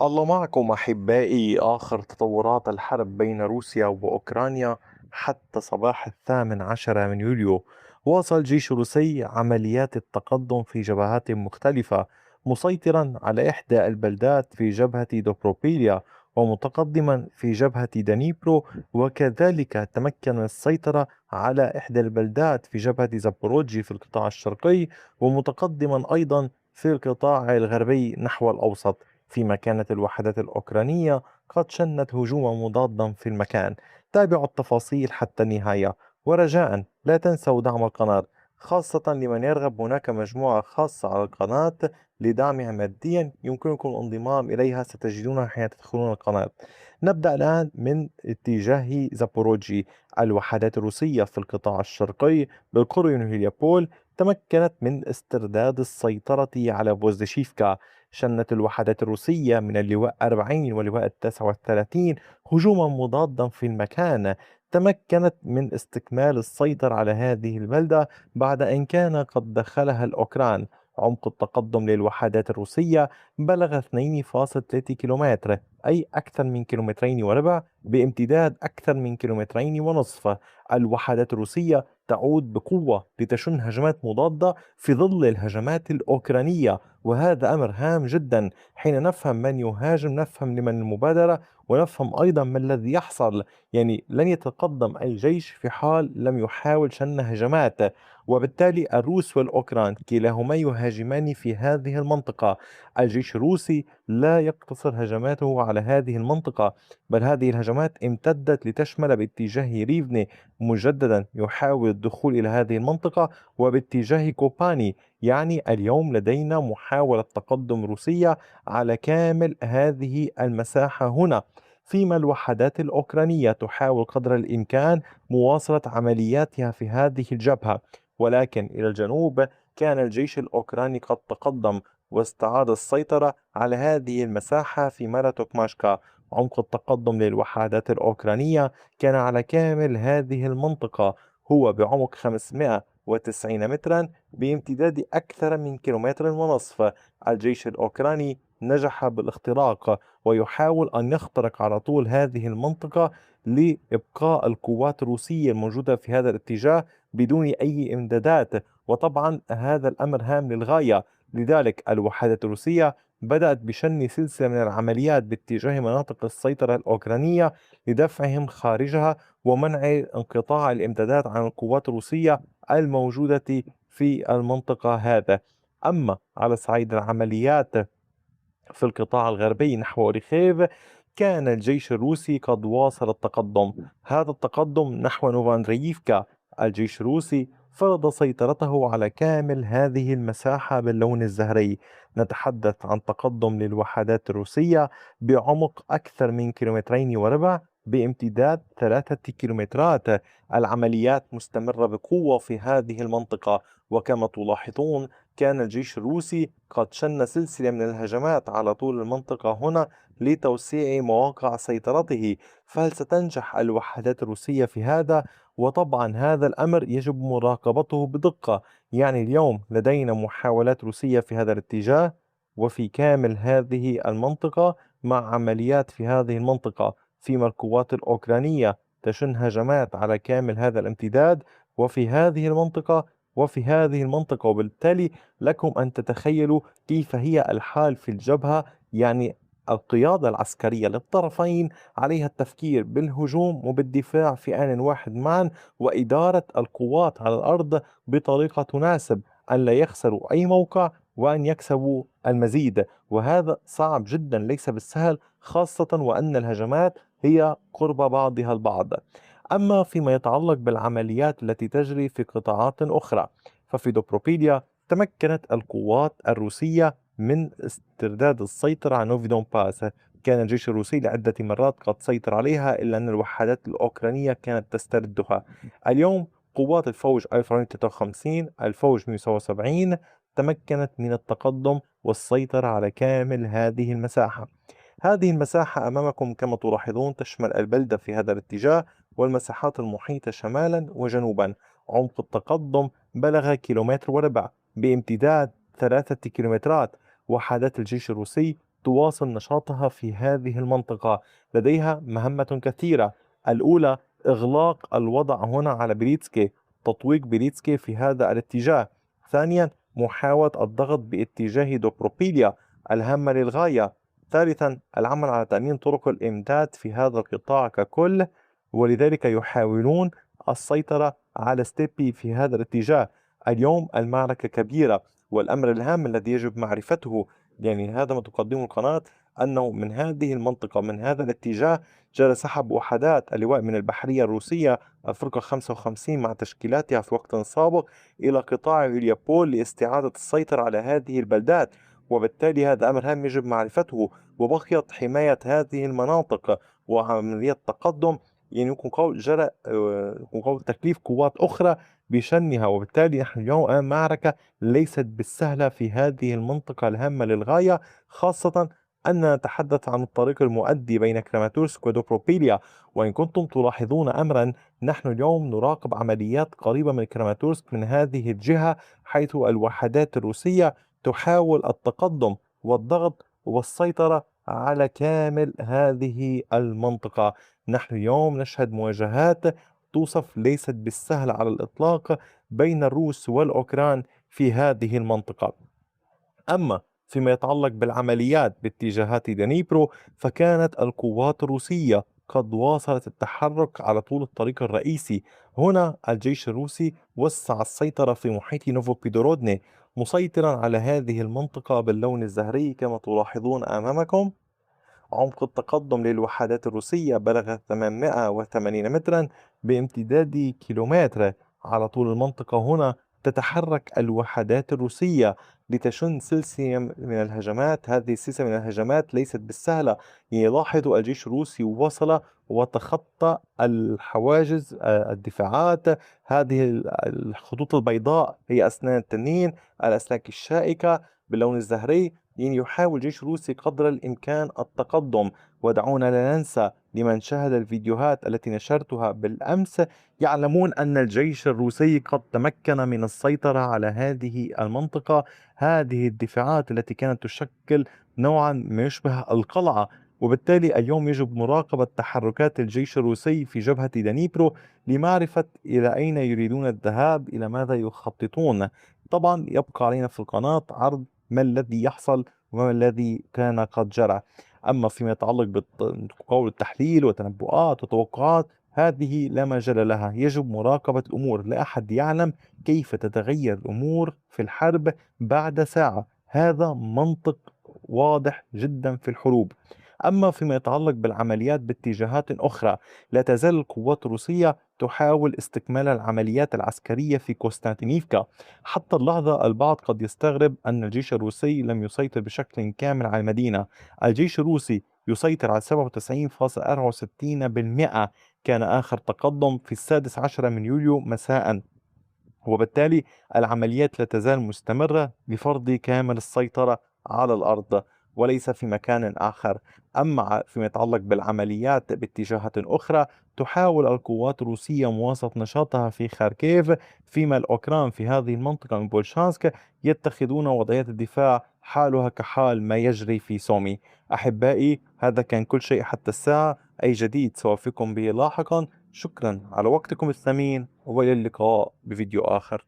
الله معكم أحبائي. آخر تطورات الحرب بين روسيا وأوكرانيا حتى صباح 18 من يوليو، واصل الجيش الروسي عمليات التقدم في جبهات مختلفة، مسيطرا على إحدى البلدات في جبهة دوبروبيليا، ومتقدما في جبهة دانيبرو، وكذلك تمكن من السيطرة على إحدى البلدات في جبهة زابوروجي في القطاع الشرقي، ومتقدما أيضا في القطاع الغربي نحو الأوسط، فيما كانت الوحدات الأوكرانية قد شنت هجوما مضادا في المكان. تابعوا التفاصيل حتى النهاية، ورجاء لا تنسوا دعم القناة، خاصة لمن يرغب. هناك مجموعة خاصة على القناة لدعمها ماديا، يمكنكم الانضمام إليها، ستجدونها حين تدخلون القناة. نبدأ الآن من اتجاه زابوروجي. الوحدات الروسية في القطاع الشرقي بالقرب من هيليوبول تمكنت من استرداد السيطرة على بوزديشيفكا. شنت الوحدات الروسية من اللواء 40 واللواء 39 هجوما مضادا في المكان. تمكنت من استكمال السيطرة على هذه البلدة بعد أن كان قد دخلها الأوكران. عمق التقدم للوحدات الروسية بلغ 2.3 كيلومتر، أي أكثر من كيلومترين وربع، بامتداد أكثر من كيلومترين ونصف. الوحدات الروسية تعود بقوة لتشن هجمات مضادة في ظل الهجمات الأوكرانية، وهذا أمر هام جدا. حين نفهم من يهاجم نفهم لمن المبادرة، ونفهم أيضا ما الذي يحصل. يعني لن يتقدم أي جيش في حال لم يحاول شن هجمات، وبالتالي الروس والأوكران كلاهما يهاجمان في هذه المنطقة. الجيش الروسي لا يقتصر هجماته على هذه المنطقة، بل هذه الهجمات امتدت لتشمل باتجاه ريفني، مجددا يحاول الدخول إلى هذه المنطقة، وباتجاه كوباني. يعني اليوم لدينا محاولة تقدم روسية على كامل هذه المساحة هنا، فيما الوحدات الأوكرانية تحاول قدر الإمكان مواصلة عملياتها في هذه الجبهة. ولكن إلى الجنوب كان الجيش الأوكراني قد تقدم واستعاد السيطرة على هذه المساحة في ماراتوك ماشكا. عمق التقدم للوحدات الأوكرانية كان على كامل هذه المنطقة هو بعمق 590 مترا، بامتداد أكثر من كيلومتر ونصف. الجيش الأوكراني نجح بالاختراق ويحاول أن يخترق على طول هذه المنطقة لإبقاء القوات الروسية الموجودة في هذا الاتجاه بدون أي إمدادات. وطبعا هذا الأمر هام للغاية، لذلك الوحدات الروسية بدأت بشن سلسلة من العمليات باتجاه مناطق السيطرة الأوكرانية لدفعهم خارجها ومنع انقطاع الإمدادات عن القوات الروسية الموجودة في المنطقة هذا. أما على صعيد العمليات في القطاع الغربي نحو أوريخيف، كان الجيش الروسي قد واصل التقدم. هذا التقدم نحو نوفاندرييفكا. الجيش الروسي فرض سيطرته على كامل هذه المساحة باللون الزهري. نتحدث عن تقدم للوحدات الروسية بعمق أكثر من كيلومترين وربع، بامتداد 3 كيلومترات. العمليات مستمرة بقوة في هذه المنطقة، وكما تلاحظون كان الجيش الروسي قد شن سلسلة من الهجمات على طول المنطقة هنا لتوسيع مواقع سيطرته. فهل ستنجح الوحدات الروسية في هذا؟ وطبعا هذا الأمر يجب مراقبته بدقة. يعني اليوم لدينا محاولات روسية في هذا الاتجاه وفي كامل هذه المنطقة، مع عمليات في هذه المنطقة، فيما القوات الأوكرانية تشن هجمات على كامل هذا الامتداد وفي هذه المنطقة وفي هذه المنطقة. وبالتالي لكم أن تتخيلوا كيف هي الحال في الجبهة. يعني القيادة العسكرية للطرفين عليها التفكير بالهجوم وبالدفاع في آن واحد معا، وإدارة القوات على الأرض بطريقة تناسب أن لا يخسروا أي موقع وأن يكسبوا المزيد. وهذا صعب جدا، ليس بالسهل، خاصة وأن الهجمات هي قرب بعضها البعض. أما فيما يتعلق بالعمليات التي تجري في قطاعات أخرى، ففي دوبروبيليا تمكنت القوات الروسية من استرداد السيطرة على نوفي دونباس. كان الجيش الروسي لعدة مرات قد سيطر عليها، إلا أن الوحدات الأوكرانية كانت تستردها. اليوم قوات الفوج 1953 الفوج 177 تمكنت من التقدم والسيطرة على كامل هذه المساحة. هذه المساحة أمامكم كما تلاحظون تشمل البلدة في هذا الاتجاه والمساحات المحيطة شمالا وجنوبا. عمق التقدم بلغ كيلومتر وربع، بامتداد 3 كيلومترات. وحدات الجيش الروسي تواصل نشاطها في هذه المنطقة. لديها مهمة كثيرة. الأولى إغلاق الوضع هنا على بريتسكي، تطويق بريتسكي في هذا الاتجاه. ثانيا محاولة الضغط باتجاه دوبروبيليا الهامة للغاية. ثالثا العمل على تأمين طرق الإمداد في هذا القطاع ككل، ولذلك يحاولون السيطرة على ستيبي في هذا الاتجاه. اليوم المعركة كبيرة، والأمر الهام الذي يجب معرفته، يعني هذا ما تقدمه القناة، أنه من هذه المنطقة من هذا الاتجاه جرى سحب وحدات اللواء من البحرية الروسية الفرقة 55 مع تشكيلاتها في وقت سابق إلى قطاع يوليوبول لاستعادة السيطرة على هذه البلدات. وبالتالي هذا أمر هام يجب معرفته. وبقيت حماية هذه المناطق وعملية تقدم، يعني يكون قول جرى يكون قول تكليف قوات أخرى بشنها. وبالتالي نحن اليوم أمام معركة ليست بالسهلة في هذه المنطقة الهامة للغاية، خاصة أن نتحدث عن الطريق المؤدي بين كراماتورسك ودوبروبيليا. وإن كنتم تلاحظون أمرا، نحن اليوم نراقب عمليات قريبة من كراماتورسك من هذه الجهة، حيث الوحدات الروسية تحاول التقدم والضغط والسيطرة على كامل هذه المنطقة. نحن اليوم نشهد مواجهات توصف ليست بالسهل على الإطلاق بين الروس والأوكران في هذه المنطقة. أما فيما يتعلق بالعمليات باتجاهات دنيبرو، فكانت القوات الروسية قد واصلت التحرك على طول الطريق الرئيسي. هنا الجيش الروسي وسع السيطرة في محيط نوفوبيدورودني، مسيطرا على هذه المنطقة باللون الزهري كما تلاحظون أمامكم. عمق التقدم للوحدات الروسية بلغ 880 مترا بامتداد كيلومتر على طول المنطقة. هنا تتحرك الوحدات الروسية لتشن سلسلة من الهجمات. هذه السلسلة من الهجمات ليست بالسهلة. يلاحظ الجيش الروسي وصل وتخطى الحواجز الدفاعات. هذه الخطوط البيضاء هي أسنان التنين، الأسلاك الشائكة باللون الزهري. يحاول الجيش الروسي قدر الإمكان التقدم. ودعونا لا ننسى، لمن شاهد الفيديوهات التي نشرتها بالأمس يعلمون أن الجيش الروسي قد تمكن من السيطرة على هذه المنطقة. هذه الدفاعات التي كانت تشكل نوعا ما يشبه القلعة. وبالتالي اليوم يجب مراقبة تحركات الجيش الروسي في جبهة دنيبرو لمعرفة إلى أين يريدون الذهاب، إلى ماذا يخططون. طبعا يبقى علينا في القناة عرض ما الذي يحصل وما الذي كان قد جرى. أما فيما يتعلق بقول التحليل وتنبؤات وتوقعات، هذه لا مجال لها. يجب مراقبة الأمور. لا أحد يعلم كيف تتغير الأمور في الحرب بعد ساعة. هذا منطق واضح جدا في الحروب. أما فيما يتعلق بالعمليات باتجاهات أخرى، لا تزال القوات الروسية تحاول استكمال العمليات العسكرية في قسطنطينيفكا. حتى اللحظة البعض قد يستغرب أن الجيش الروسي لم يسيطر بشكل كامل على المدينة. الجيش الروسي يسيطر على 97.64%. كان آخر تقدم في 16 من يوليو مساء. وبالتالي العمليات لا تزال مستمرة لفرض كامل السيطرة على الأرض وليس في مكان آخر. أما فيما يتعلق بالعمليات باتجاهات أخرى، تحاول القوات الروسية مواصلة نشاطها في خاركيف، فيما الأوكران في هذه المنطقة من بولشانسك يتخذون وضعية الدفاع حالها كحال ما يجري في سومي. أحبائي، هذا كان كل شيء حتى الساعة. أي جديد سأوفيكم به لاحقا. شكرا على وقتكم الثمين، وإلى اللقاء بفيديو آخر.